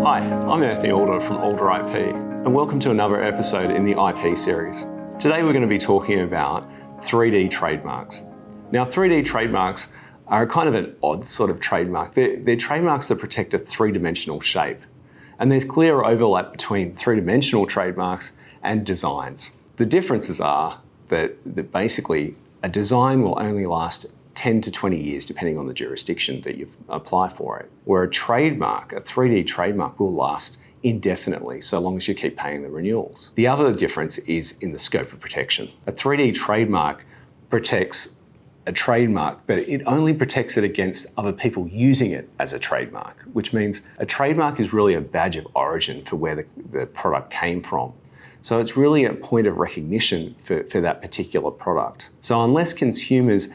Hi, I'm Anthony Alder from Alder IP, and welcome to another episode in the IP series. Today we're going to be talking about 3D trademarks. Now, 3D trademarks are kind of an odd sort of trademark. They're trademarks that protect a three-dimensional shape, and there's clear overlap between three-dimensional trademarks and designs. The differences are that basically a design will only last 10 to 20 years, depending on the jurisdiction that you apply for it. Where a trademark, a 3D trademark, will last indefinitely, so long as you keep paying the renewals. The other difference is in the scope of protection. A 3D trademark protects a trademark, but it only protects it against other people using it as a trademark, which means a trademark is really a badge of origin for where the product came from. So it's really a point of recognition for that particular product. So unless consumers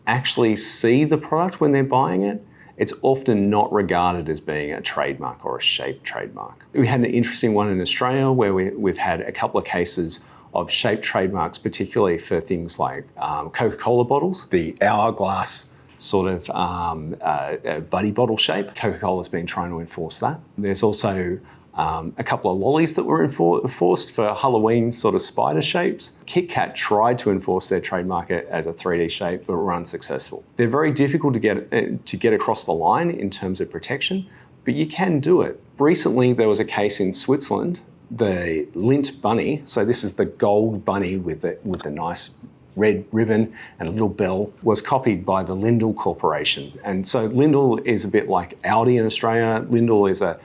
actually see the product when they're buying it, it's often not regarded as being a trademark or a shaped trademark. We had an interesting one in Australia where we've had a couple of cases of shaped trademarks, particularly for things like Coca-Cola bottles, the hourglass sort of buddy bottle shape. Coca-Cola's been trying to enforce that. There's also a couple of lollies that were enforced for Halloween sort of spider shapes. Kit Kat tried to enforce their trademark as a 3D shape, but were unsuccessful. They're very difficult to get across the line in terms of protection, but you can do it. Recently, there was a case in Switzerland, the Lindt bunny. So this is the gold bunny with the nice red ribbon and a little bell, was copied by the Lindell Corporation. And so Lindell is a bit like Aldi in Australia. Lindell is a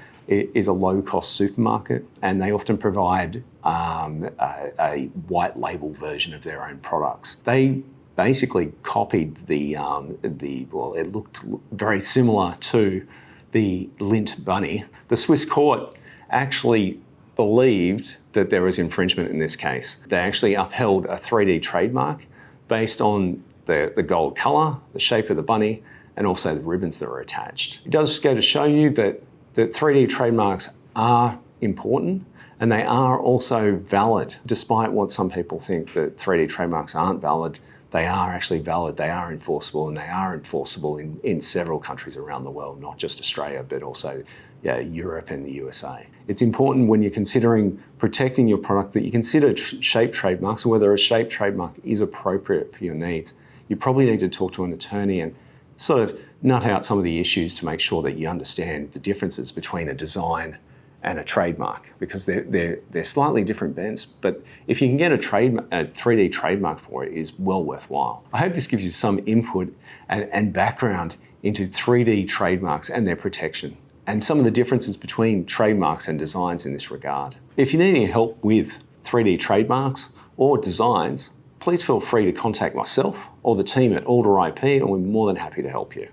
low-cost supermarket, and they often provide a white label version of their own products. They basically copied well, it looked very similar to the Lindt bunny. The Swiss court actually believed that there was infringement in this case. They actually upheld a 3D trademark based on the gold colour, the shape of the bunny, and also the ribbons that were attached. It does go to show you that 3D trademarks are important, and they are also valid. Despite what some people think, that 3D trademarks aren't valid, they are actually valid, they are enforceable, and they are enforceable in several countries around the world, not just Australia, but also Europe and the USA. It's important when you're considering protecting your product that you consider shaped trademarks and whether a shaped trademark is appropriate for your needs. You probably need to talk to an attorney and sort of nut out some of the issues to make sure that you understand the differences between a design and a trademark, because they're slightly different bents, but if you can get a 3D trademark for it, is well worthwhile. I hope this gives you some input and background into 3D trademarks and their protection, and some of the differences between trademarks and designs in this regard. If you need any help with 3D trademarks or designs, please feel free to contact myself or the team at Alder IP, and we're more than happy to help you.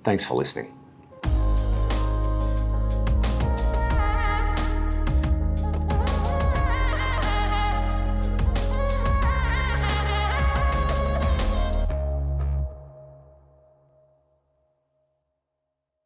Thanks for listening.